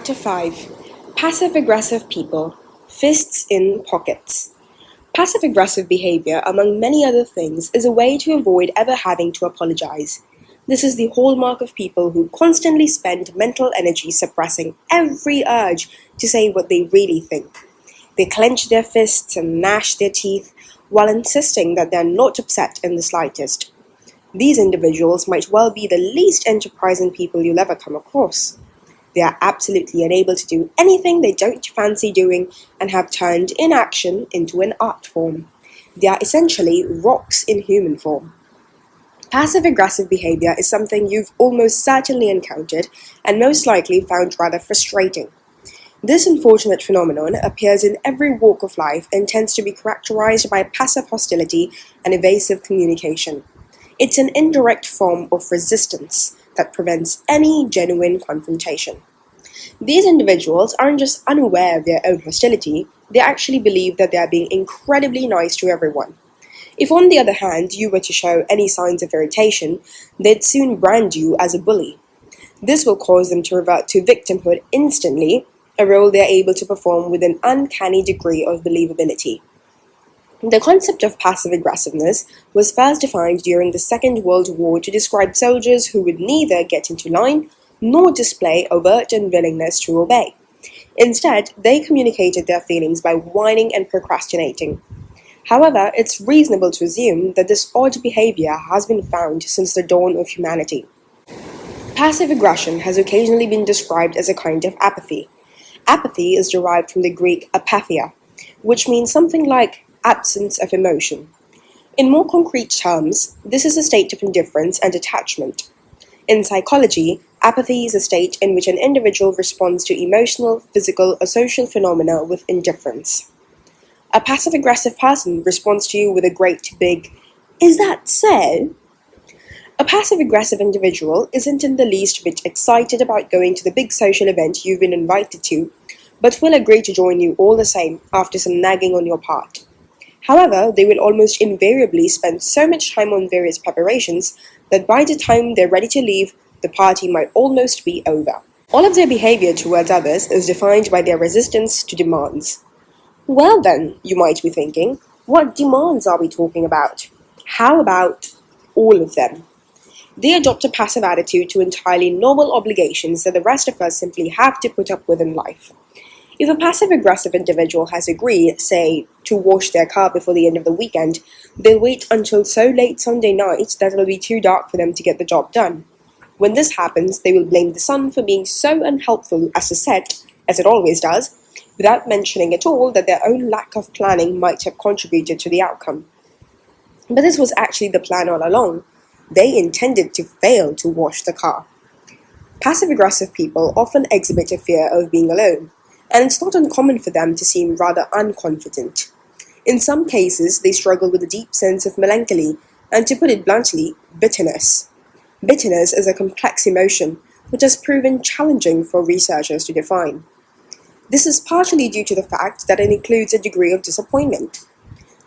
Chapter 5 Passive-Aggressive People Fists in Pockets. Passive-aggressive behavior, among many other things, is a way to avoid ever having to apologize. This is the hallmark of people who constantly spend mental energy suppressing every urge to say what they really think. They clench their fists and gnash their teeth while insisting that they are not upset in the slightest. These individuals might well be the least enterprising people you'll ever come across. They are absolutely unable to do anything they don't fancy doing and have turned inaction into an art form. They are essentially rocks in human form. Passive-aggressive behavior is something you've almost certainly encountered and most likely found rather frustrating. This unfortunate phenomenon appears in every walk of life and tends to be characterized by passive hostility and evasive communication. It's an indirect form of resistance that prevents any genuine confrontation. These individuals aren't just unaware of their own hostility, they actually believe that they are being incredibly nice to everyone. If on the other hand you were to show any signs of irritation, they'd soon brand you as a bully. This will cause them to revert to victimhood instantly, a role they are able to perform with an uncanny degree of believability. The concept of passive aggressiveness was first defined during the Second World War to describe soldiers who would neither get into line nor display overt unwillingness to obey. Instead, they communicated their feelings by whining and procrastinating. However, it's reasonable to assume that this odd behavior has been found since the dawn of humanity. Passive aggression has occasionally been described as a kind of apathy. Apathy is derived from the Greek apatheia, which means something like absence of emotion. In more concrete terms, this is a state of indifference and detachment. In psychology, apathy is a state in which an individual responds to emotional, physical, or social phenomena with indifference. A passive-aggressive person responds to you with a great big, "Is that so?" A passive-aggressive individual isn't in the least bit excited about going to the big social event you've been invited to, but will agree to join you all the same after some nagging on your part. However, they will almost invariably spend so much time on various preparations that by the time they're ready to leave, the party might almost be over. All of their behavior towards others is defined by their resistance to demands. Well then, you might be thinking, what demands are we talking about? How about all of them? They adopt a passive attitude to entirely normal obligations that the rest of us simply have to put up with in life. If a passive-aggressive individual has agreed, say, to wash their car before the end of the weekend, they'll wait until so late Sunday night that it'll be too dark for them to get the job done. When this happens, they will blame the sun for being so unhelpful as to set, as it always does, without mentioning at all that their own lack of planning might have contributed to the outcome. But this was actually the plan all along. They intended to fail to wash the car. Passive-aggressive people often exhibit a fear of being alone, and it's not uncommon for them to seem rather unconfident. In some cases, they struggle with a deep sense of melancholy, and to put it bluntly, bitterness. Bitterness is a complex emotion, which has proven challenging for researchers to define. This is partially due to the fact that it includes a degree of disappointment.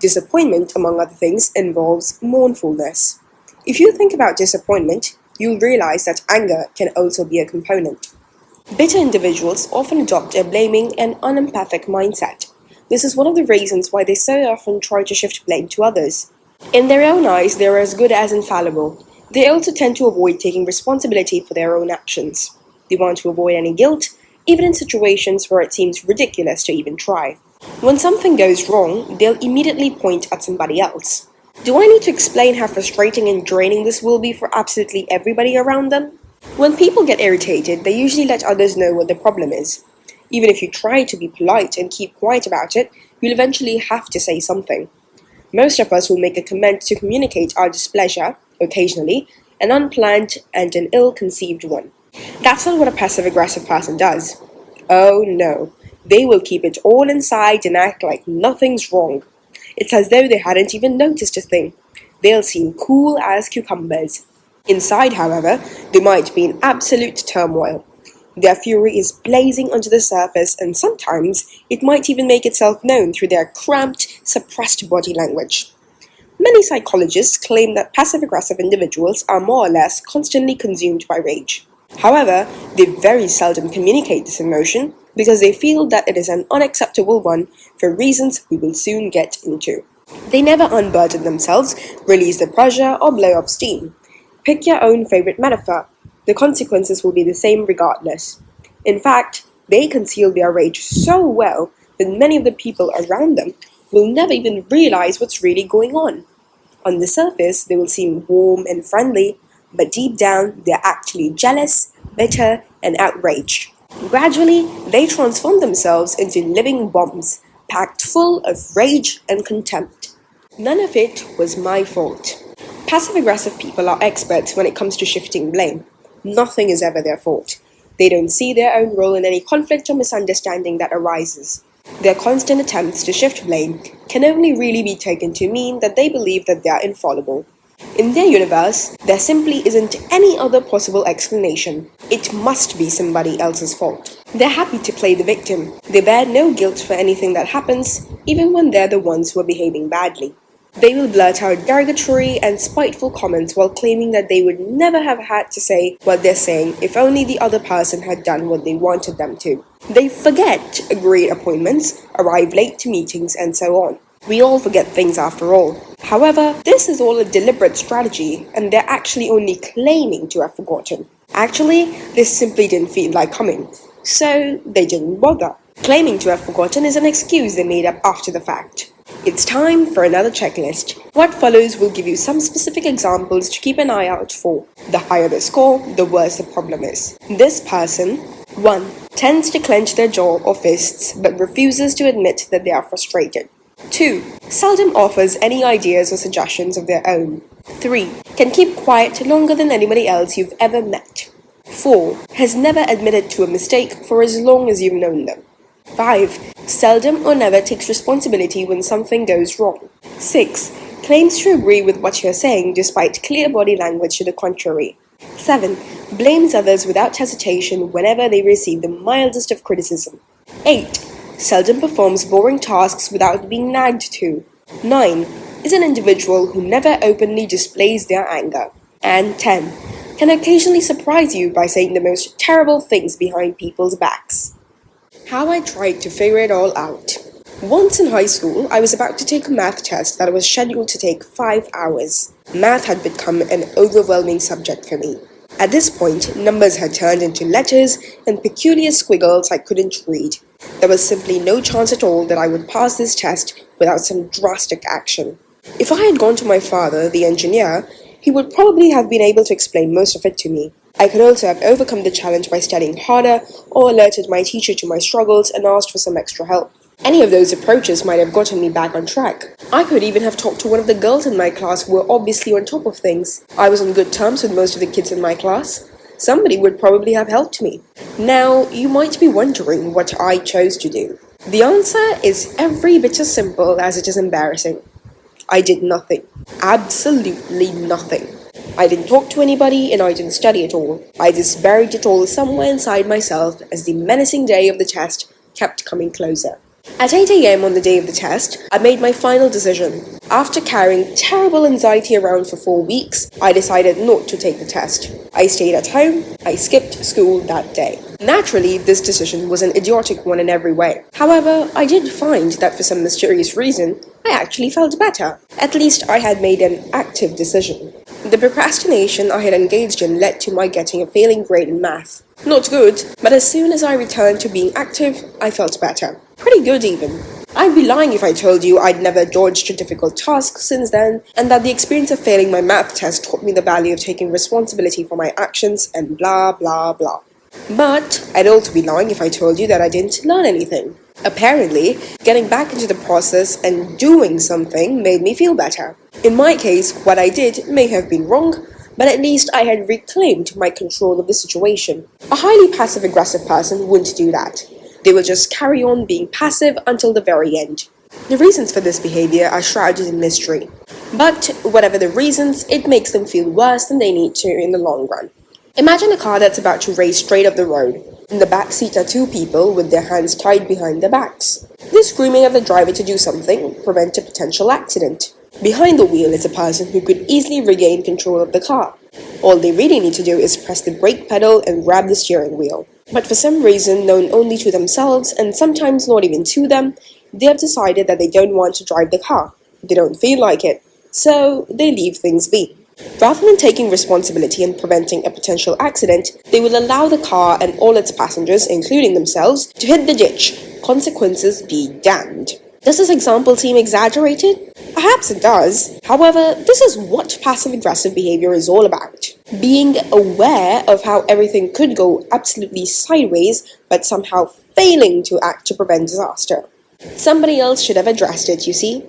Disappointment, among other things, involves mournfulness. If you think about disappointment, you'll realize that anger can also be a component. Bitter individuals often adopt a blaming and unempathic mindset. This is one of the reasons why they so often try to shift blame to others. In their own eyes, they are as good as infallible. They also tend to avoid taking responsibility for their own actions. They want to avoid any guilt, even in situations where it seems ridiculous to even try. When something goes wrong, they'll immediately point at somebody else. Do I need to explain how frustrating and draining this will be for absolutely everybody around them? When people get irritated, they usually let others know what the problem is. Even if you try to be polite and keep quiet about it, you'll eventually have to say something. Most of us will make a comment to communicate our displeasure, occasionally, an unplanned and an ill-conceived one. That's not what a passive-aggressive person does. Oh no, they will keep it all inside and act like nothing's wrong. It's as though they hadn't even noticed a thing. They'll seem cool as cucumbers. Inside, however, they might be in absolute turmoil. Their fury is blazing under the surface, and sometimes it might even make itself known through their cramped, suppressed body language. Many psychologists claim that passive-aggressive individuals are more or less constantly consumed by rage. However, they very seldom communicate this emotion because they feel that it is an unacceptable one for reasons we will soon get into. They never unburden themselves, release the pressure, or blow off steam. Pick your own favorite metaphor. The consequences will be the same regardless. In fact, they conceal their rage so well that many of the people around them will never even realize what's really going on. On the surface, they will seem warm and friendly, but deep down, they're actually jealous, bitter, and outraged. Gradually, they transform themselves into living bombs, packed full of rage and contempt. None of it was my fault. Passive-aggressive people are experts when it comes to shifting blame. Nothing is ever their fault. They don't see their own role in any conflict or misunderstanding that arises. Their constant attempts to shift blame can only really be taken to mean that they believe that they are infallible. In their universe, there simply isn't any other possible explanation. It must be somebody else's fault. They're happy to play the victim. They bear no guilt for anything that happens, even when they're the ones who are behaving badly. They will blurt out derogatory and spiteful comments while claiming that they would never have had to say what they're saying if only the other person had done what they wanted them to. They forget agreed appointments, arrive late to meetings, and so on. We all forget things after all. However, this is all a deliberate strategy, and they're actually only claiming to have forgotten. Actually, this simply didn't feel like coming, so they didn't bother. Claiming to have forgotten is an excuse they made up after the fact. It's time for another checklist. What follows will give you some specific examples to keep an eye out for. The higher the score, the worse the problem is. This person 1. Tends to clench their jaw or fists but refuses to admit that they are frustrated. 2. Seldom offers any ideas or suggestions of their own. 3. Can keep quiet longer than anybody else you've ever met. 4. Has never admitted to a mistake for as long as you've known them. 5. Seldom or never takes responsibility when something goes wrong. 6. Claims to agree with what you're saying despite clear body language to the contrary. 7. Blames others without hesitation whenever they receive the mildest of criticism. 8. Seldom performs boring tasks without being nagged to. 9. Is an individual who never openly displays their anger. And 10. Can occasionally surprise you by saying the most terrible things behind people's backs. How I tried to figure it all out. Once in high school, I was about to take a math test that was scheduled to take 5 hours. Math had become an overwhelming subject for me. At this point, numbers had turned into letters and peculiar squiggles I couldn't read. There was simply no chance at all that I would pass this test without some drastic action. If I had gone to my father, the engineer, he would probably have been able to explain most of it to me. I could also have overcome the challenge by studying harder or alerted my teacher to my struggles and asked for some extra help. Any of those approaches might have gotten me back on track. I could even have talked to one of the girls in my class who were obviously on top of things. I was on good terms with most of the kids in my class. Somebody would probably have helped me. Now, you might be wondering what I chose to do. The answer is every bit as simple as it is embarrassing. I did nothing. Absolutely nothing. I didn't talk to anybody and I didn't study at all. I just buried it all somewhere inside myself as the menacing day of the test kept coming closer. At 8 a.m. on the day of the test, I made my final decision. After carrying terrible anxiety around for 4 weeks, I decided not to take the test. I stayed at home. I skipped school that day. Naturally, this decision was an idiotic one in every way. However, I did find that for some mysterious reason, I actually felt better. At least I had made an active decision. The procrastination I had engaged in led to my getting a failing grade in math. Not good, but as soon as I returned to being active, I felt better. Pretty good even. I'd be lying if I told you I'd never dodged a difficult task since then, and that the experience of failing my math test taught me the value of taking responsibility for my actions and blah blah blah. But I'd also be lying if I told you that I didn't learn anything. Apparently, getting back into the process and doing something made me feel better. In my case, what I did may have been wrong, but at least I had reclaimed my control of the situation. A highly passive-aggressive person wouldn't do that. They will just carry on being passive until the very end. The reasons for this behavior are shrouded in mystery. But whatever the reasons, it makes them feel worse than they need to in the long run. Imagine a car that's about to race straight up the road. In the back seat are 2 people with their hands tied behind their backs. They're screaming at the driver to do something, prevent a potential accident. Behind the wheel is a person who could easily regain control of the car. All they really need to do is press the brake pedal and grab the steering wheel. But for some reason known only to themselves, and sometimes not even to them, they have decided that they don't want to drive the car. They don't feel like it, so they leave things be. Rather than taking responsibility and preventing a potential accident, they will allow the car and all its passengers, including themselves, to hit the ditch. Consequences be damned. Does this example seem exaggerated? Perhaps it does. However, this is what passive-aggressive behavior is all about. Being aware of how everything could go absolutely sideways, but somehow failing to act to prevent disaster. Somebody else should have addressed it, you see.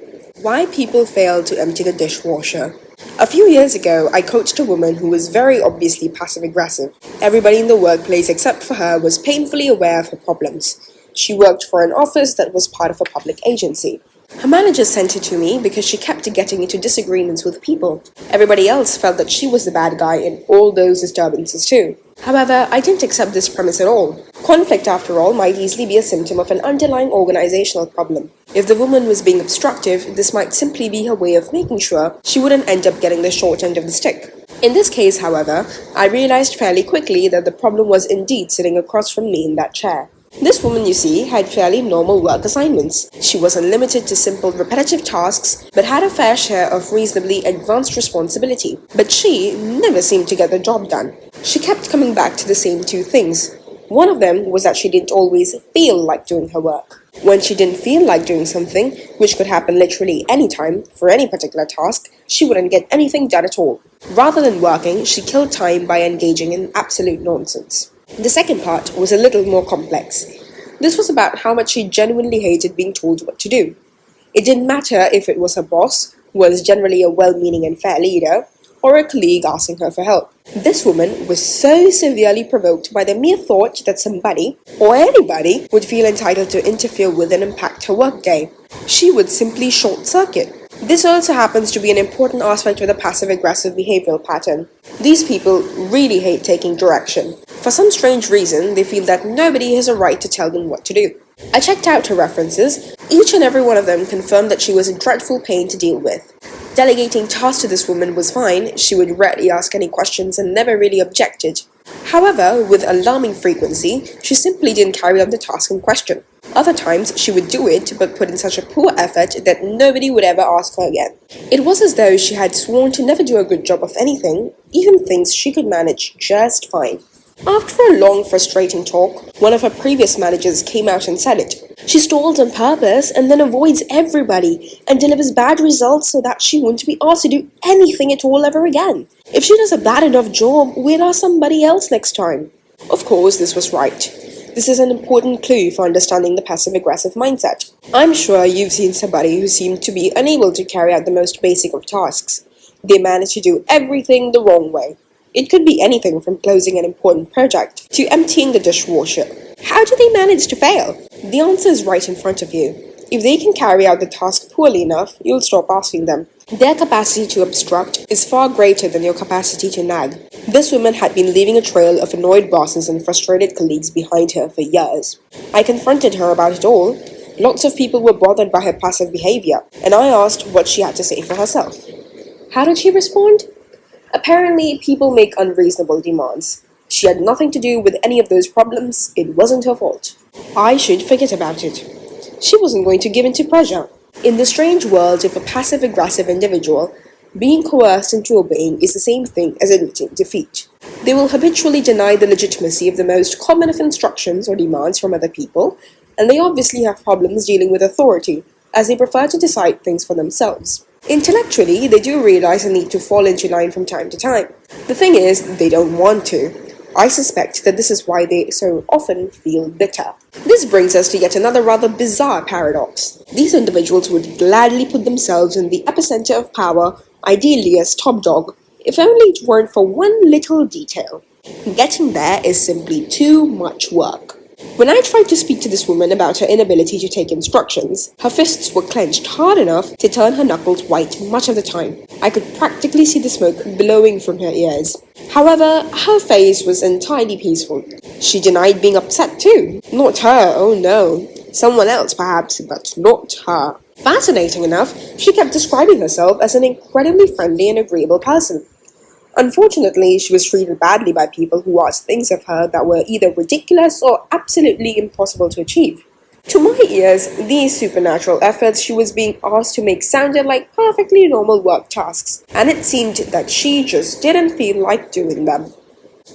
Why people fail to empty the dishwasher. A few years ago, I coached a woman who was very obviously passive-aggressive. Everybody in the workplace except for her was painfully aware of her problems. She worked for an office that was part of a public agency. Her manager sent her to me because she kept getting into disagreements with people. Everybody else felt that she was the bad guy in all those disturbances too. However, I didn't accept this premise at all. Conflict, after all, might easily be a symptom of an underlying organizational problem. If the woman was being obstructive, this might simply be her way of making sure she wouldn't end up getting the short end of the stick. In this case, however, I realized fairly quickly that the problem was indeed sitting across from me in that chair. This woman, you see, had fairly normal work assignments. She wasn't limited to simple repetitive tasks, but had a fair share of reasonably advanced responsibility. But she never seemed to get the job done. She kept coming back to the same two things. One of them was that she didn't always feel like doing her work. When she didn't feel like doing something, which could happen literally any time, for any particular task, she wouldn't get anything done at all. Rather than working, she killed time by engaging in absolute nonsense. The second part was a little more complex. This was about how much she genuinely hated being told what to do. It didn't matter if it was her boss, who was generally a well-meaning and fair leader, or a colleague asking her for help. This woman was so severely provoked by the mere thought that somebody, or anybody, would feel entitled to interfere with and impact her workday. She would simply short-circuit. This also happens to be an important aspect of the passive-aggressive behavioral pattern. These people really hate taking direction. For some strange reason, they feel that nobody has a right to tell them what to do. I checked out her references. Each and every one of them confirmed that she was a dreadful pain to deal with. Delegating tasks to this woman was fine. She would rarely ask any questions and never really objected. However, with alarming frequency, she simply didn't carry out the task in question. Other times, she would do it, but put in such a poor effort that nobody would ever ask her again. It was as though she had sworn to never do a good job of anything, even things she could manage just fine. After a long, frustrating talk, one of her previous managers came out and said it. She stalls on purpose and then avoids everybody and delivers bad results so that she won't be asked to do anything at all ever again. If she does a bad enough job, we'll ask somebody else next time. Of course, this was right. This is an important clue for understanding the passive-aggressive mindset. I'm sure you've seen somebody who seemed to be unable to carry out the most basic of tasks. They manage to do everything the wrong way. It could be anything from closing an important project to emptying the dishwasher. How do they manage to fail? The answer is right in front of you. If they can carry out the task poorly enough, you'll stop asking them. Their capacity to obstruct is far greater than your capacity to nag. This woman had been leaving a trail of annoyed bosses and frustrated colleagues behind her for years. I confronted her about it all. Lots of people were bothered by her passive behavior, and I asked what she had to say for herself. How did she respond? Apparently, people make unreasonable demands. She had nothing to do with any of those problems. It wasn't her fault. I should forget about it. She wasn't going to give in to pressure. In the strange world of a passive-aggressive individual, being coerced into obeying is the same thing as admitting defeat. They will habitually deny the legitimacy of the most common of instructions or demands from other people, and they obviously have problems dealing with authority, as they prefer to decide things for themselves. Intellectually, they do realize the need to fall into line from time to time. The thing is, they don't want to. I suspect that this is why they so often feel bitter. This brings us to yet another rather bizarre paradox. These individuals would gladly put themselves in the epicenter of power, ideally as top dog, if only it weren't for one little detail. Getting there is simply too much work. When I tried to speak to this woman about her inability to take instructions, her fists were clenched hard enough to turn her knuckles white much of the time. I could practically see the smoke billowing from her ears. However, her face was entirely peaceful. She denied being upset too. Not her, oh no. Someone else perhaps, but not her. Fascinating enough, she kept describing herself as an incredibly friendly and agreeable person. Unfortunately, she was treated badly by people who asked things of her that were either ridiculous or absolutely impossible to achieve. To my ears, these supernatural efforts she was being asked to make sounded like perfectly normal work tasks, and it seemed that she just didn't feel like doing them.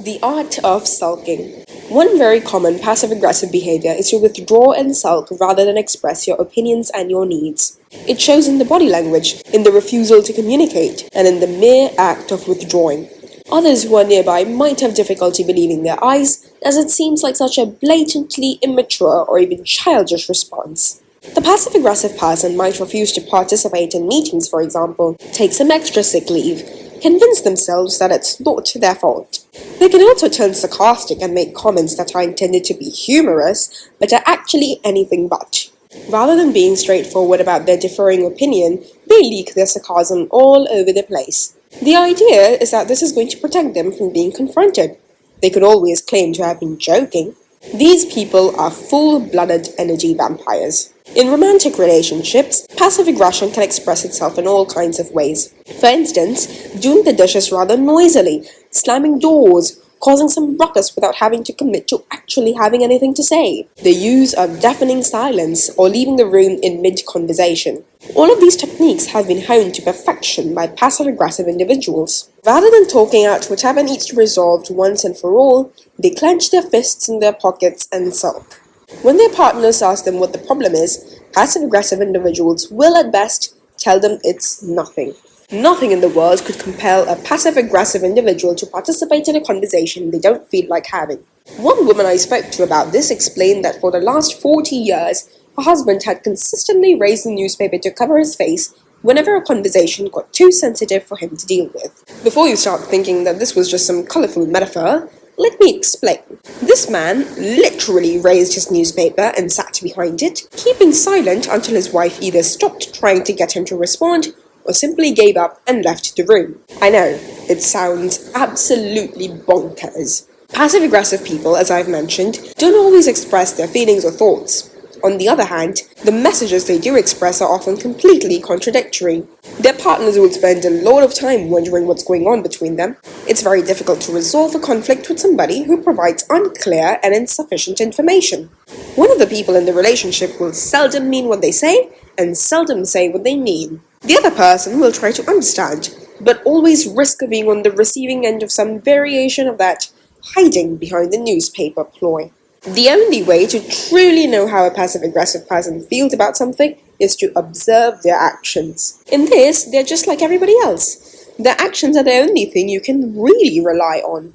The art of sulking. One very common passive-aggressive behavior is to withdraw and sulk rather than express your opinions and your needs. It shows in the body language, in the refusal to communicate, and in the mere act of withdrawing. Others who are nearby might have difficulty believing their eyes, as it seems like such a blatantly immature or even childish response. The passive-aggressive person might refuse to participate in meetings, for example, take some extra sick leave, convince themselves that it's not their fault. They can also turn sarcastic and make comments that are intended to be humorous, but are actually anything but. Rather than being straightforward about their differing opinion, they leak their sarcasm all over the place. The idea is that this is going to protect them from being confronted. They could always claim to have been joking. These people are full-blooded energy vampires. In romantic relationships, passive aggression can express itself in all kinds of ways. For instance, doing the dishes rather noisily, slamming doors, causing some ruckus without having to commit to actually having anything to say, the use of deafening silence, or leaving the room in mid-conversation. All of these techniques have been honed to perfection by passive-aggressive individuals. Rather than talking out whatever needs to be resolved once and for all, they clench their fists in their pockets and sulk. When their partners ask them what the problem is, passive-aggressive individuals will at best tell them it's nothing. Nothing in the world could compel a passive-aggressive individual to participate in a conversation they don't feel like having. One woman I spoke to about this explained that for the last 40 years, her husband had consistently raised the newspaper to cover his face whenever a conversation got too sensitive for him to deal with. Before you start thinking that this was just some colourful metaphor, let me explain. This man literally raised his newspaper and sat behind it, keeping silent until his wife either stopped trying to get him to respond or simply gave up and left the room. I know, it sounds absolutely bonkers. Passive-aggressive people, as I've mentioned, don't always express their feelings or thoughts. On the other hand, the messages they do express are often completely contradictory. Their partners will spend a lot of time wondering what's going on between them. It's very difficult to resolve a conflict with somebody who provides unclear and insufficient information. One of the people in the relationship will seldom mean what they say, and seldom say what they mean. The other person will try to understand, but always risk being on the receiving end of some variation of that hiding behind the newspaper ploy. The only way to truly know how a passive-aggressive person feels about something is to observe their actions. In this, they're just like everybody else. Their actions are the only thing you can really rely on.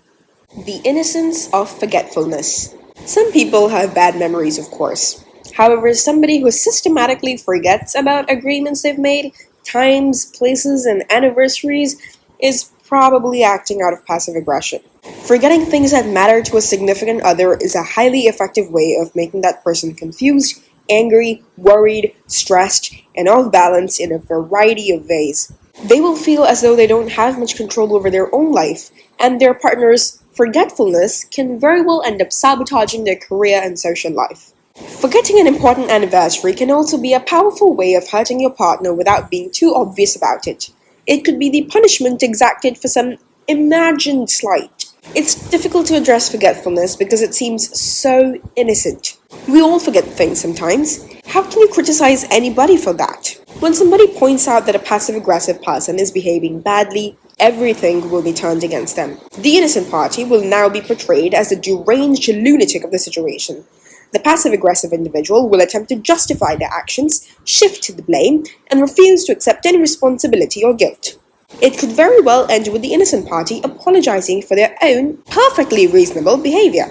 The innocence of forgetfulness. Some people have bad memories, of course. However, somebody who systematically forgets about agreements they've made, times, places, and anniversaries is probably acting out of passive aggression. Forgetting things that matter to a significant other is a highly effective way of making that person confused, angry, worried, stressed, and off balance in a variety of ways. They will feel as though they don't have much control over their own life, and their partner's forgetfulness can very well end up sabotaging their career and social life. Forgetting an important anniversary can also be a powerful way of hurting your partner without being too obvious about it. It could be the punishment exacted for some imagined slight. It's difficult to address forgetfulness because it seems so innocent. We all forget things sometimes. How can you criticize anybody for that? When somebody points out that a passive-aggressive person is behaving badly, everything will be turned against them. The innocent party will now be portrayed as the deranged lunatic of the situation. The passive-aggressive individual will attempt to justify their actions, shift the blame, and refuse to accept any responsibility or guilt. It could very well end with the innocent party apologizing for their own perfectly reasonable behavior.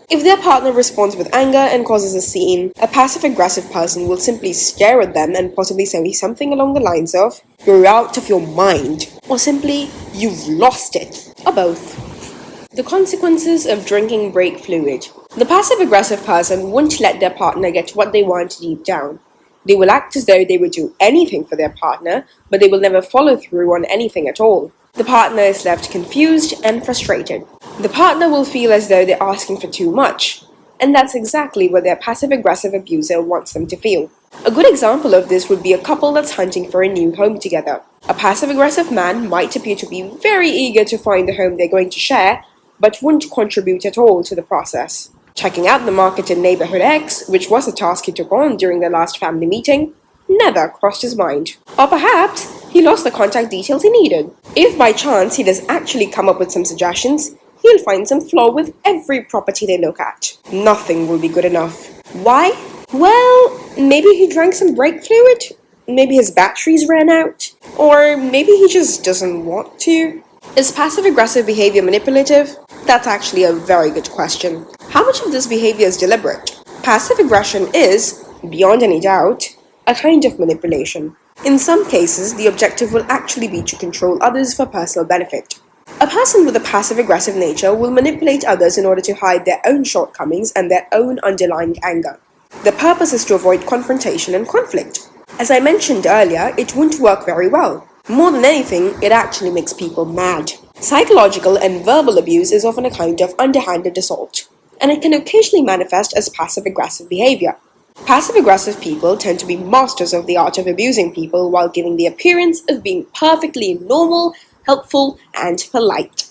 If their partner responds with anger and causes a scene, a passive-aggressive person will simply stare at them and possibly say something along the lines of, "You're out of your mind," or simply, "You've lost it," or both. The consequences of drinking brake fluid. The passive-aggressive person won't let their partner get what they want deep down. They will act as though they would do anything for their partner, but they will never follow through on anything at all. The partner is left confused and frustrated. The partner will feel as though they're asking for too much, and that's exactly what their passive-aggressive abuser wants them to feel. A good example of this would be a couple that's hunting for a new home together. A passive-aggressive man might appear to be very eager to find the home they're going to share, but won't contribute at all to the process. Checking out the market in neighborhood X, which was a task he took on during their last family meeting, never crossed his mind. Or perhaps he lost the contact details he needed. If by chance he does actually come up with some suggestions, he'll find some flaw with every property they look at. Nothing will be good enough. Why? Well, maybe he drank some brake fluid? Maybe his batteries ran out? Or maybe he just doesn't want to? Is passive-aggressive behavior manipulative? That's actually a very good question. How much of this behavior is deliberate? Passive aggression is, beyond any doubt, a kind of manipulation. In some cases, the objective will actually be to control others for personal benefit. A person with a passive-aggressive nature will manipulate others in order to hide their own shortcomings and their own underlying anger. The purpose is to avoid confrontation and conflict. As I mentioned earlier, it won't work very well. More than anything, it actually makes people mad. Psychological and verbal abuse is often a kind of underhanded assault, and it can occasionally manifest as passive-aggressive behavior. Passive-aggressive people tend to be masters of the art of abusing people while giving the appearance of being perfectly normal, helpful, and polite.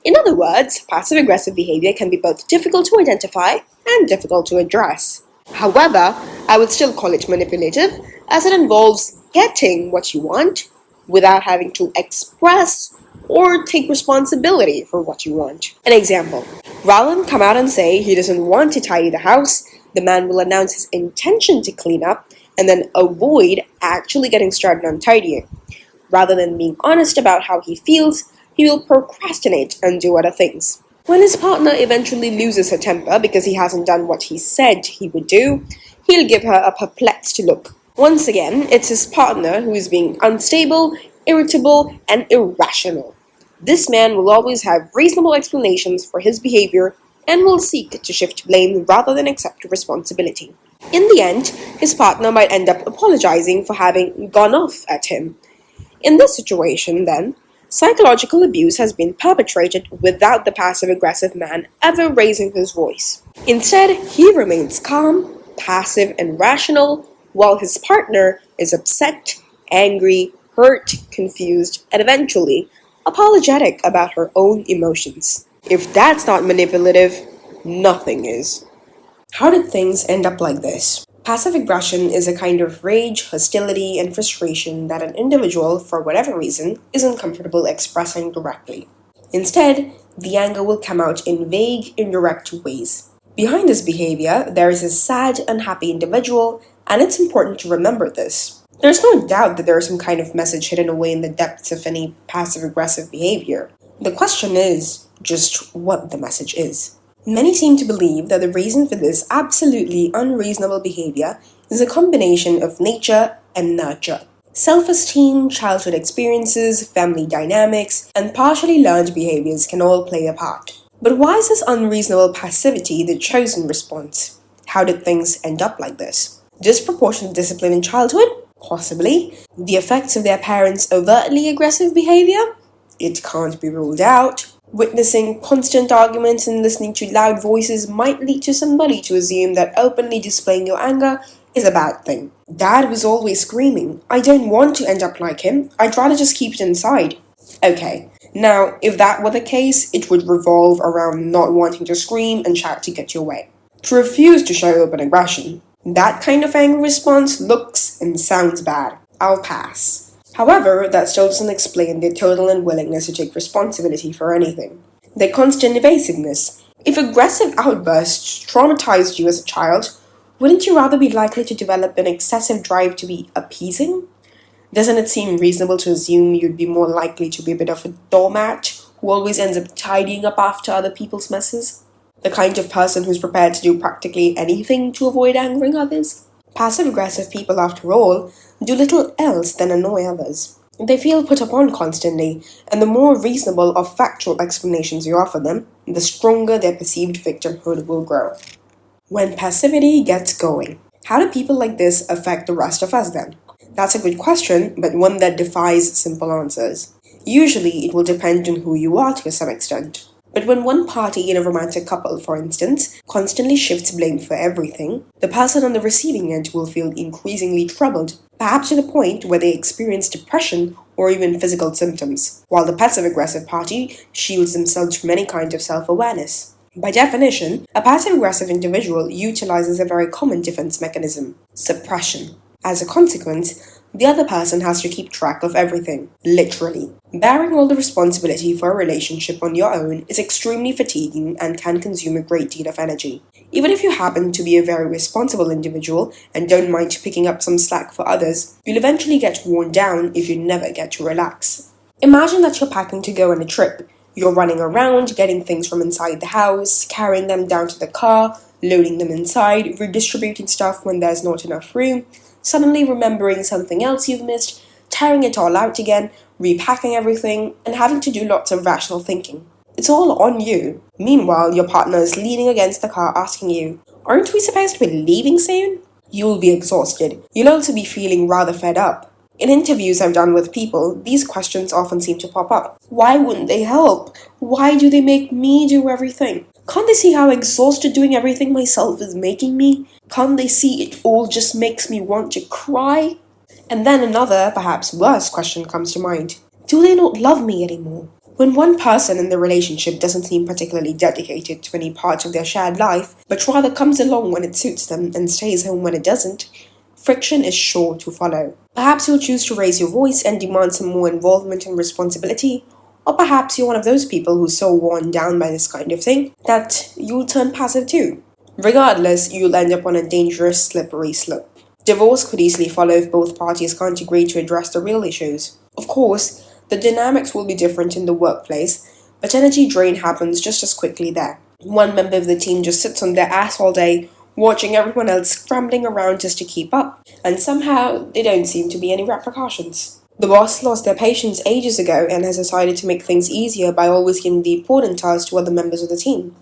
In other words, passive-aggressive behavior can be both difficult to identify and difficult to address. However, I would still call it manipulative, as it involves getting what you want without having to express or take responsibility for what you want. An example: rather than come out and say he doesn't want to tidy the house, the man will announce his intention to clean up and then avoid actually getting started on tidying. Rather than being honest about how he feels, he will procrastinate and do other things. When his partner eventually loses her temper because he hasn't done what he said he would do, he'll give her a perplexed look. Once again, it's his partner who is being unstable, irritable, and irrational. This man will always have reasonable explanations for his behavior and will seek to shift blame rather than accept responsibility. In the end, his partner might end up apologizing for having gone off at him. In this situation, then, psychological abuse has been perpetrated without the passive-aggressive man ever raising his voice. Instead, he remains calm, passive, and rational, while his partner is upset, angry, hurt, confused, and eventually apologetic about her own emotions. If that's not manipulative, nothing is. How did things end up like this? Passive aggression is a kind of rage, hostility, and frustration that an individual, for whatever reason, isn't comfortable expressing directly. Instead, the anger will come out in vague, indirect ways. Behind this behavior, there is a sad, unhappy individual, and it's important to remember this. There's no doubt that there is some kind of message hidden away in the depths of any passive-aggressive behavior. The question is just what the message is. Many seem to believe that the reason for this absolutely unreasonable behavior is a combination of nature and nurture. Self-esteem, childhood experiences, family dynamics, and partially learned behaviors can all play a part. But why is this unreasonable passivity the chosen response? How did things end up like this? Disproportionate discipline in childhood? Possibly. The effects of their parents' overtly aggressive behavior? It can't be ruled out. Witnessing constant arguments and listening to loud voices might lead to somebody to assume that openly displaying your anger is a bad thing. Dad was always screaming. I don't want to end up like him. I'd rather just keep it inside. Okay, now if that were the case, it would revolve around not wanting to scream and shout to get your way. To refuse to show open aggression. That kind of angry response looks and sounds bad. I'll pass. However, that still doesn't explain their total unwillingness to take responsibility for anything. Their constant evasiveness. If aggressive outbursts traumatized you as a child, wouldn't you rather be likely to develop an excessive drive to be appeasing? Doesn't it seem reasonable to assume you'd be more likely to be a bit of a doormat who always ends up tidying up after other people's messes? The kind of person who's prepared to do practically anything to avoid angering others? Passive-aggressive people, after all, do little else than annoy others. They feel put upon constantly, and the more reasonable or factual explanations you offer them, the stronger their perceived victimhood will grow. When passivity gets going, how do people like this affect the rest of us then? That's a good question, but one that defies simple answers. Usually, it will depend on who you are to some extent. But when one party in a romantic couple, for instance, constantly shifts blame for everything, the person on the receiving end will feel increasingly troubled, perhaps to the point where they experience depression or even physical symptoms, while the passive-aggressive party shields themselves from any kind of self-awareness. By definition, a passive-aggressive individual utilizes a very common defense mechanism: suppression. As a consequence, the other person has to keep track of everything, literally. Bearing all the responsibility for a relationship on your own is extremely fatiguing and can consume a great deal of energy. Even if you happen to be a very responsible individual and don't mind picking up some slack for others, you'll eventually get worn down if you never get to relax. Imagine that you're packing to go on a trip. You're running around, getting things from inside the house, carrying them down to the car, loading them inside, redistributing stuff when there's not enough room, suddenly remembering something else you've missed, tearing it all out again, repacking everything, and having to do lots of rational thinking. It's all on you. Meanwhile, your partner is leaning against the car asking you, "Aren't we supposed to be leaving soon?" You'll be exhausted. You'll also be feeling rather fed up. In interviews I've done with people, these questions often seem to pop up. Why wouldn't they help? Why do they make me do everything? Can't they see how exhausted doing everything myself is making me? Can't they see it all just makes me want to cry? And then another, perhaps worse question comes to mind. Do they not love me anymore? When one person in the relationship doesn't seem particularly dedicated to any part of their shared life, but rather comes along when it suits them and stays home when it doesn't, friction is sure to follow. Perhaps you'll choose to raise your voice and demand some more involvement and responsibility, or perhaps you're one of those people who's so worn down by this kind of thing that you'll turn passive too. Regardless, you'll end up on a dangerous, slippery slope. Divorce could easily follow if both parties can't agree to address the real issues. Of course, the dynamics will be different in the workplace, but energy drain happens just as quickly there. One member of the team just sits on their ass all day, watching everyone else scrambling around just to keep up, and somehow there don't seem to be any repercussions. The boss lost their patience ages ago and has decided to make things easier by always giving the important tasks to other members of the team.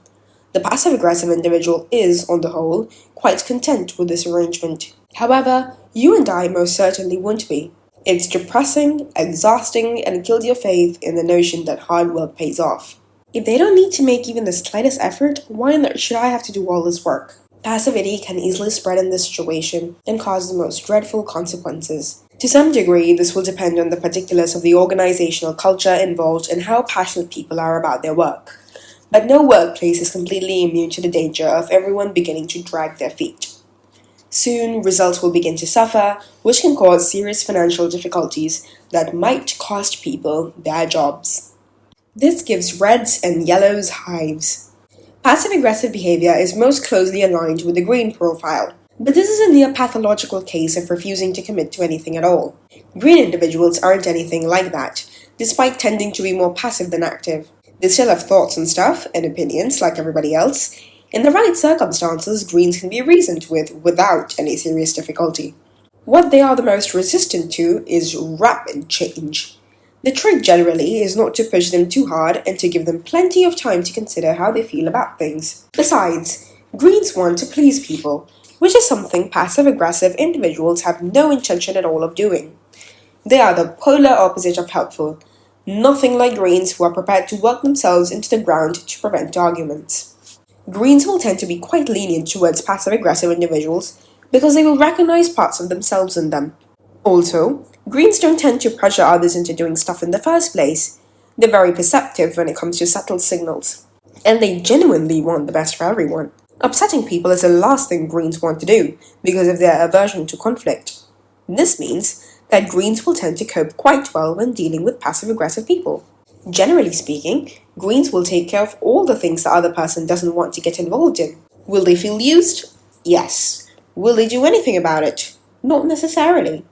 The passive-aggressive individual is, on the whole, quite content with this arrangement. However, you and I most certainly won't be. It's depressing, exhausting, and kills your faith in the notion that hard work pays off. If they don't need to make even the slightest effort, why on earth should I have to do all this work? Passivity can easily spread in this situation and cause the most dreadful consequences. To some degree, this will depend on the particulars of the organizational culture involved and how passionate people are about their work. But no workplace is completely immune to the danger of everyone beginning to drag their feet. Soon, results will begin to suffer, which can cause serious financial difficulties that might cost people their jobs. This gives reds and yellows hives. Passive-aggressive behavior is most closely aligned with the green profile, but this is a near-pathological case of refusing to commit to anything at all. Green individuals aren't anything like that, despite tending to be more passive than active. They still have thoughts and stuff, and opinions like everybody else. In the right circumstances, greens can be reasoned with without any serious difficulty. What they are the most resistant to is rapid change. The trick generally is not to push them too hard and to give them plenty of time to consider how they feel about things. Besides, greens want to please people, which is something passive-aggressive individuals have no intention at all of doing. They are the polar opposite of helpful. Nothing like greens who are prepared to work themselves into the ground to prevent arguments. Greens will tend to be quite lenient towards passive-aggressive individuals because they will recognize parts of themselves in them. Also, greens don't tend to pressure others into doing stuff in the first place. They're very perceptive when it comes to subtle signals, and they genuinely want the best for everyone. Upsetting people is the last thing greens want to do because of their aversion to conflict. This means that greens will tend to cope quite well when dealing with passive-aggressive people. Generally speaking, greens will take care of all the things the other person doesn't want to get involved in. Will they feel used? Yes. Will they do anything about it? Not necessarily.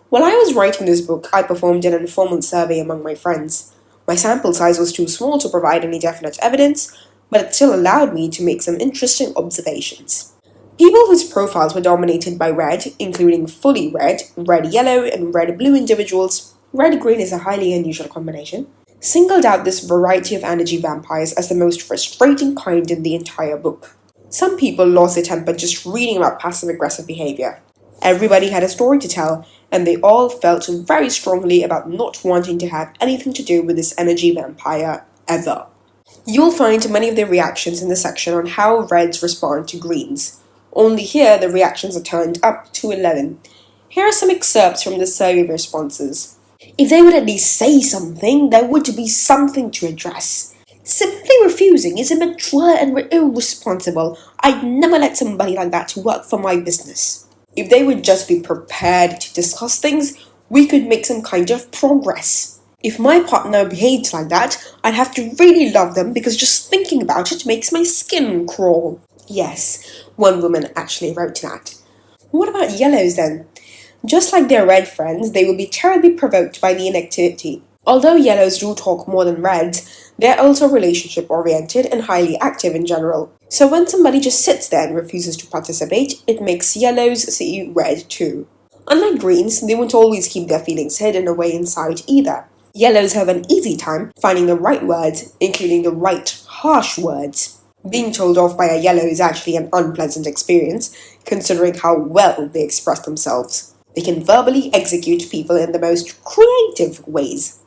While I was writing this book, I performed an informal survey among my friends. My sample size was too small to provide any definite evidence, but it still allowed me to make some interesting observations. People whose profiles were dominated by red, including fully red, red-yellow, and red-blue individuals, red-green is a highly unusual combination, singled out this variety of energy vampires as the most frustrating kind in the entire book. Some people lost their temper just reading about passive-aggressive behavior. Everybody had a story to tell, and they all felt very strongly about not wanting to have anything to do with this energy vampire ever. You'll find many of their reactions in the section on how reds respond to greens. Only here the reactions are turned up to 11. Here are some excerpts from the survey responses. If they would at least say something, there would be something to address. Simply refusing is immature and irresponsible. I'd never let somebody like that work for my business. If they would just be prepared to discuss things, we could make some kind of progress. If my partner behaved like that, I'd have to really love them because just thinking about it makes my skin crawl. Yes, one woman actually wrote that. What about yellows then? Just like their red friends, they will be terribly provoked by the inactivity. Although yellows do talk more than reds, they're also relationship-oriented and highly active in general. So when somebody just sits there and refuses to participate, it makes yellows see red too. Unlike greens, they won't always keep their feelings hidden away inside either. Yellows have an easy time finding the right words, including the right harsh words. Being told off by a yellow is actually an unpleasant experience, considering how well they express themselves. They can verbally execute people in the most creative ways.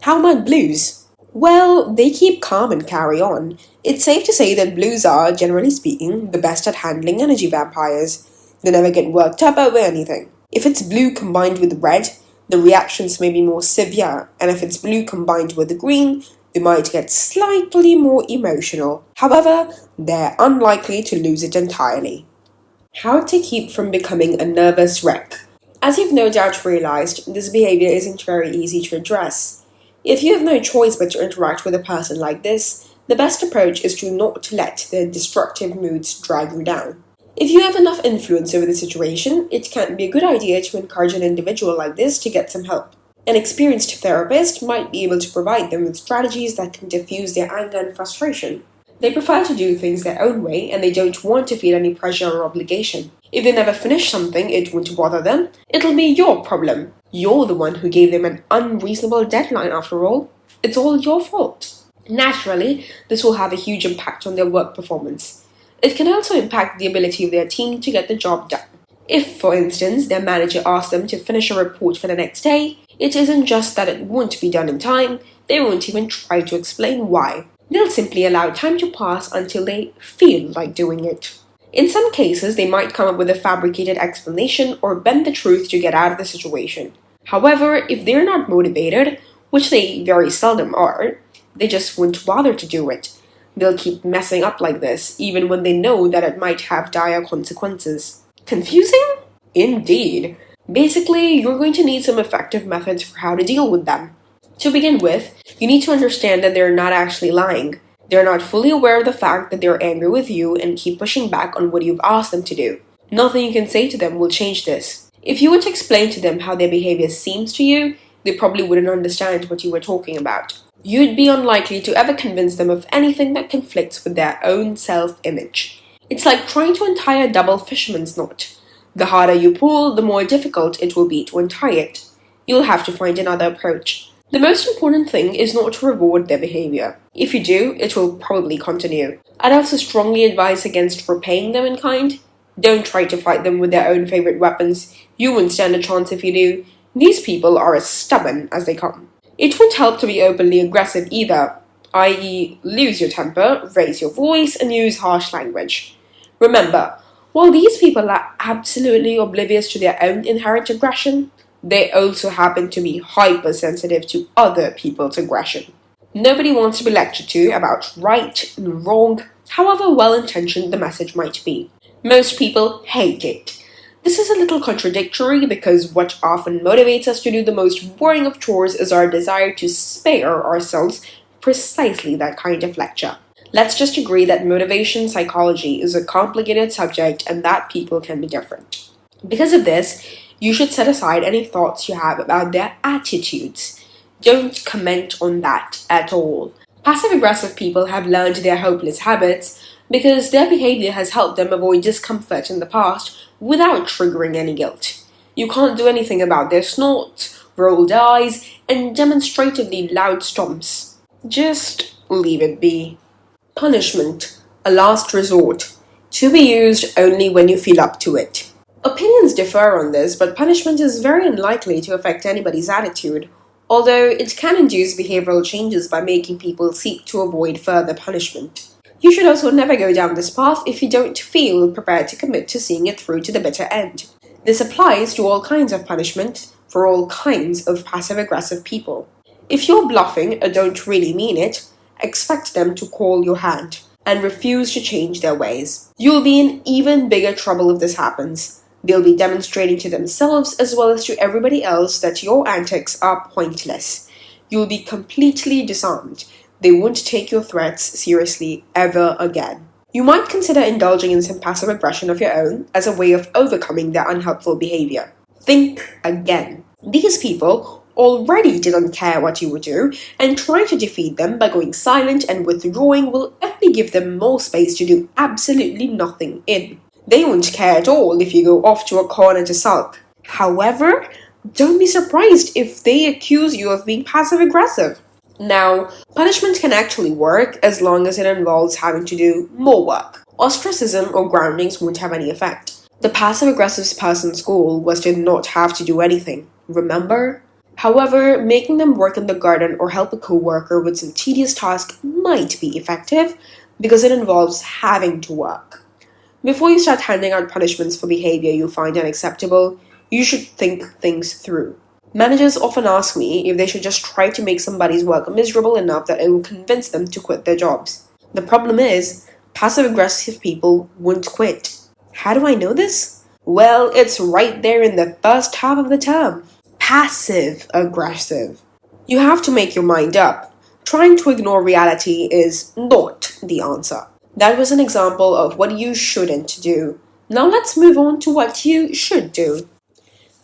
How about blues? Well, they keep calm and carry on. It's safe to say that blues are, generally speaking, the best at handling energy vampires. They never get worked up over anything. If it's blue combined with red, the reactions may be more severe, and if it's blue combined with green, they might get slightly more emotional. However, they're unlikely to lose it entirely. How to keep from becoming a nervous wreck. As you've no doubt realized, this behavior isn't very easy to address. If you have no choice but to interact with a person like this, the best approach is to not let their destructive moods drag you down. If you have enough influence over the situation, it can be a good idea to encourage an individual like this to get some help. An experienced therapist might be able to provide them with strategies that can diffuse their anger and frustration. They prefer to do things their own way, and they don't want to feel any pressure or obligation. If they never finish something it won't bother them, it'll be your problem. You're the one who gave them an unreasonable deadline after all. It's all your fault. Naturally, this will have a huge impact on their work performance. It can also impact the ability of their team to get the job done. If, for instance, their manager asks them to finish a report for the next day, it isn't just that it won't be done in time, they won't even try to explain why. They'll simply allow time to pass until they feel like doing it. In some cases, they might come up with a fabricated explanation or bend the truth to get out of the situation. However, if they're not motivated, which they very seldom are, they just won't bother to do it. They'll keep messing up like this, even when they know that it might have dire consequences. Confusing? Indeed. Basically, you're going to need some effective methods for how to deal with them. To begin with, you need to understand that they're not actually lying. They're not fully aware of the fact that they're angry with you and keep pushing back on what you've asked them to do. Nothing you can say to them will change this. If you were to explain to them how their behavior seems to you, they probably wouldn't understand what you were talking about. You'd be unlikely to ever convince them of anything that conflicts with their own self-image. It's like trying to untie a double fisherman's knot. The harder you pull, the more difficult it will be to untie it. You'll have to find another approach. The most important thing is not to reward their behavior. If you do, it will probably continue. I'd also strongly advise against repaying them in kind. Don't try to fight them with their own favorite weapons. You won't stand a chance if you do. These people are as stubborn as they come. It won't help to be openly aggressive either, i.e., lose your temper, raise your voice, and use harsh language. Remember, while these people are absolutely oblivious to their own inherent aggression, they also happen to be hypersensitive to other people's aggression. Nobody wants to be lectured to about right and wrong, however well-intentioned the message might be. Most people hate it. This is a little contradictory because what often motivates us to do the most boring of chores is our desire to spare ourselves precisely that kind of lecture. Let's just agree that motivation psychology is a complicated subject and that people can be different. Because of this, you should set aside any thoughts you have about their attitudes. Don't comment on that at all. Passive-aggressive people have learned their hopeless habits because their behavior has helped them avoid discomfort in the past without triggering any guilt. You can't do anything about their snorts, rolled eyes, and demonstratively loud stomps. Just leave it be. Punishment, a last resort, to be used only when you feel up to it. Opinions differ on this, but punishment is very unlikely to affect anybody's attitude, although it can induce behavioral changes by making people seek to avoid further punishment. You should also never go down this path if you don't feel prepared to commit to seeing it through to the bitter end. This applies to all kinds of punishment, for all kinds of passive-aggressive people. If you're bluffing or don't really mean it, expect them to call your hand and refuse to change their ways. You'll be in even bigger trouble if this happens. They'll be demonstrating to themselves as well as to everybody else that your antics are pointless. You'll be completely disarmed. They won't take your threats seriously ever again. You might consider indulging in some passive aggression of your own as a way of overcoming their unhelpful behavior. Think again. These people already didn't care what you would do, and trying to defeat them by going silent and withdrawing will only give them more space to do absolutely nothing in. They won't care at all if you go off to a corner to sulk. However, don't be surprised if they accuse you of being passive-aggressive. Now, punishment can actually work as long as it involves having to do more work. Ostracism or groundings won't have any effect. The passive-aggressive person's goal was to not have to do anything, remember? However, making them work in the garden or help a co-worker with some tedious task might be effective because it involves having to work. Before you start handing out punishments for behavior you find unacceptable, you should think things through. Managers often ask me if they should just try to make somebody's work miserable enough that it will convince them to quit their jobs. The problem is, passive-aggressive people won't quit. How do I know this? Well, it's right there in the first half of the term. Passive-aggressive. You have to make your mind up. Trying to ignore reality is not the answer. That was an example of what you shouldn't do. Now let's move on to what you should do.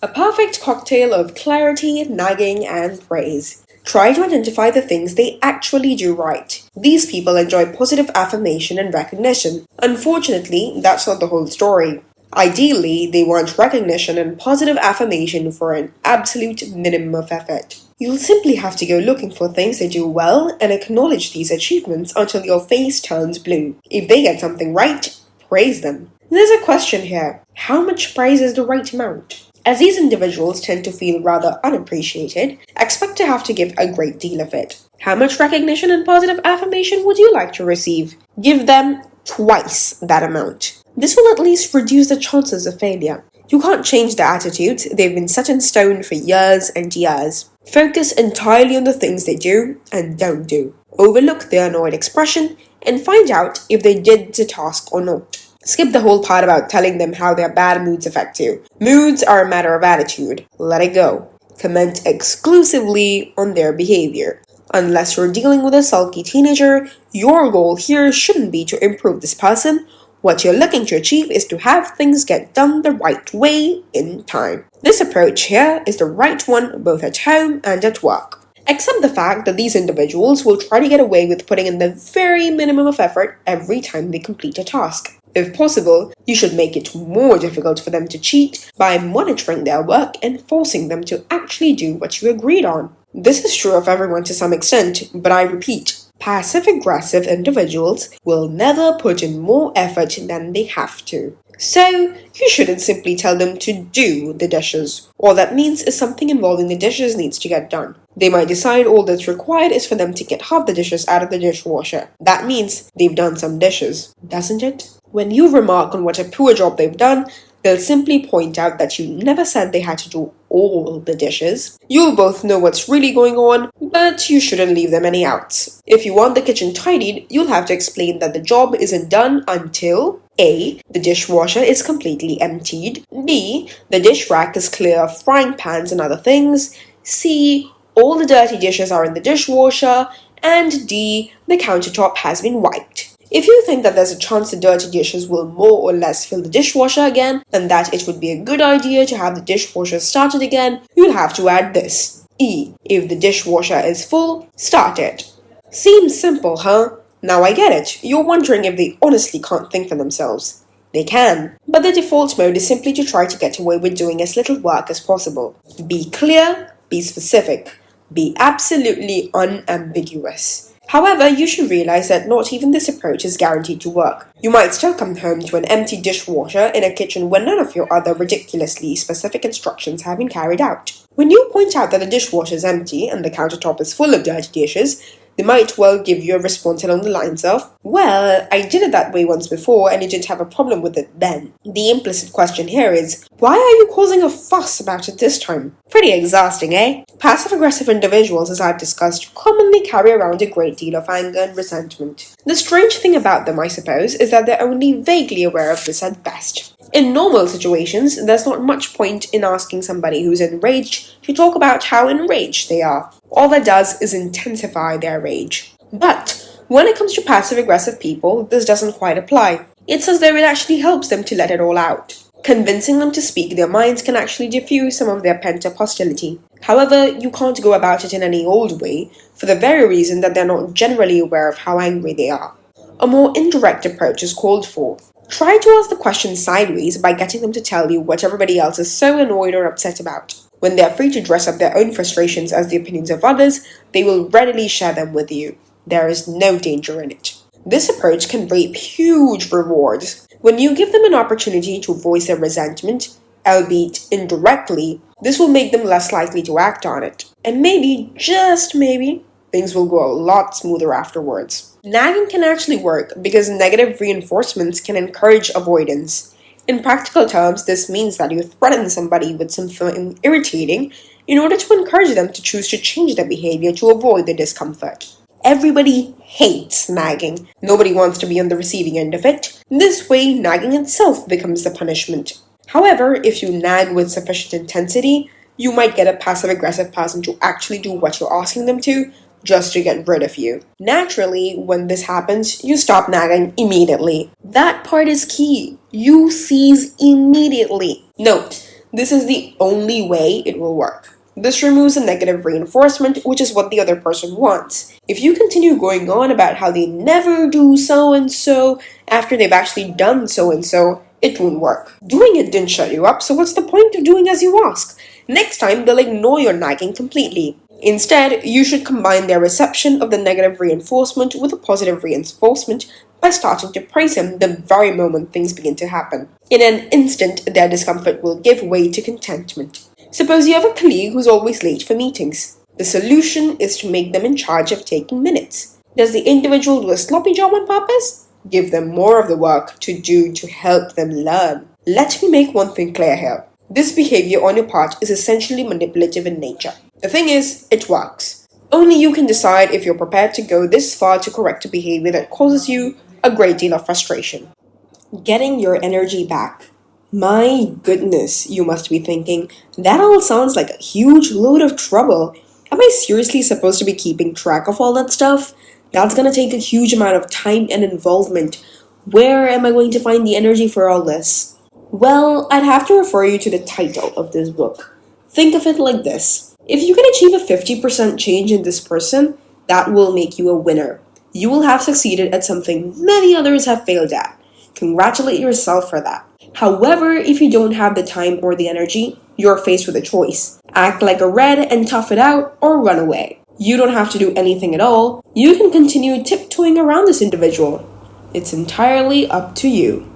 A perfect cocktail of clarity, nagging, and praise. Try to identify the things they actually do right. These people enjoy positive affirmation and recognition. Unfortunately, that's not the whole story. Ideally, they want recognition and positive affirmation for an absolute minimum of effort. You'll simply have to go looking for things they do well and acknowledge these achievements until your face turns blue. If they get something right, praise them. There's a question here. How much praise is the right amount? As these individuals tend to feel rather unappreciated, expect to have to give a great deal of it. How much recognition and positive affirmation would you like to receive? Give them twice that amount. This will at least reduce the chances of failure. You can't change their attitudes, they've been set in stone for years and years. Focus entirely on the things they do and don't do. Overlook their annoyed expression and find out if they did the task or not. Skip the whole part about telling them how their bad moods affect you. Moods are a matter of attitude. Let it go. Comment exclusively on their behavior. Unless you're dealing with a sulky teenager, your goal here shouldn't be to improve this person. What you're looking to achieve is to have things get done the right way in time. This approach here is the right one both at home and at work. Accept the fact that these individuals will try to get away with putting in the very minimum of effort every time they complete a task. If possible, you should make it more difficult for them to cheat by monitoring their work and forcing them to actually do what you agreed on. This is true of everyone to some extent, but I repeat, passive-aggressive individuals will never put in more effort than they have to. So, you shouldn't simply tell them to do the dishes. All that means is something involving the dishes needs to get done. They might decide all that's required is for them to get half the dishes out of the dishwasher. That means they've done some dishes, doesn't it? When you remark on what a poor job they've done, they'll simply point out that you never said they had to do all the dishes. You'll both know what's really going on, but you shouldn't leave them any outs. If you want the kitchen tidied, you'll have to explain that the job isn't done until A. The dishwasher is completely emptied. B. The dish rack is clear of frying pans and other things. C. All the dirty dishes are in the dishwasher. And D. The countertop has been wiped. If you think that there's a chance the dirty dishes will more or less fill the dishwasher again, and that it would be a good idea to have the dishwasher started again, you'll have to add this. E. If the dishwasher is full, start it. Seems simple, huh? Now I get it. You're wondering if they honestly can't think for themselves. They can, but the default mode is simply to try to get away with doing as little work as possible. Be clear, be specific, be absolutely unambiguous. However, you should realize that not even this approach is guaranteed to work. You might still come home to an empty dishwasher in a kitchen where none of your other ridiculously specific instructions have been carried out. When you point out that the dishwasher is empty and the countertop is full of dirty dishes, They might well give you a response along the lines of, well, I did it that way once before and you didn't have a problem with it then. The implicit question here is, why are you causing a fuss about it this time? Pretty exhausting, eh? Passive-aggressive individuals, as I've discussed, commonly carry around a great deal of anger and resentment. The strange thing about them, I suppose, is that they're only vaguely aware of this at best. In normal situations, there's not much point in asking somebody who's enraged to talk about how enraged they are. All that does is intensify their rage. But when it comes to passive-aggressive people, this doesn't quite apply. It's as though it actually helps them to let it all out. Convincing them to speak their minds can actually diffuse some of their pent-up hostility. However, you can't go about it in any old way, for the very reason that they're not generally aware of how angry they are. A more indirect approach is called for. Try to ask the question sideways by getting them to tell you what everybody else is so annoyed or upset about. When they are free to dress up their own frustrations as the opinions of others, they will readily share them with you. There is no danger in it. This approach can reap huge rewards. When you give them an opportunity to voice their resentment, albeit indirectly, this will make them less likely to act on it. And maybe, just maybe, things will go a lot smoother afterwards. Nagging can actually work because negative reinforcements can encourage avoidance. In practical terms, this means that you threaten somebody with something irritating in order to encourage them to choose to change their behavior to avoid the discomfort. Everybody hates nagging. Nobody wants to be on the receiving end of it. This way, nagging itself becomes the punishment. However, if you nag with sufficient intensity, you might get a passive-aggressive person to actually do what you're asking them to, just to get rid of you. Naturally, when this happens, you stop nagging immediately. That part is key. You cease immediately. Note, this is the only way it will work. This removes a negative reinforcement, which is what the other person wants. If you continue going on about how they never do so-and-so after they've actually done so-and-so, it won't work. Doing it didn't shut you up, so what's the point of doing as you ask? Next time, they'll ignore your nagging completely. Instead, you should combine their reception of the negative reinforcement with a positive reinforcement by starting to praise them the very moment things begin to happen. In an instant, their discomfort will give way to contentment. Suppose you have a colleague who's always late for meetings. The solution is to make them in charge of taking minutes. Does the individual do a sloppy job on purpose? Give them more of the work to do to help them learn. Let me make one thing clear here. This behavior on your part is essentially manipulative in nature. The thing is, it works. Only you can decide if you're prepared to go this far to correct a behavior that causes you a great deal of frustration. Getting your energy back. My goodness, you must be thinking, that all sounds like a huge load of trouble. Am I seriously supposed to be keeping track of all that stuff? That's gonna take a huge amount of time and involvement. Where am I going to find the energy for all this? Well, I'd have to refer you to the title of this book. Think of it like this. If you can achieve a 50% change in this person, that will make you a winner. You will have succeeded at something many others have failed at. Congratulate yourself for that. However, if you don't have the time or the energy, you're faced with a choice. Act like a red and tough it out, or run away. You don't have to do anything at all. You can continue tiptoeing around this individual. It's entirely up to you.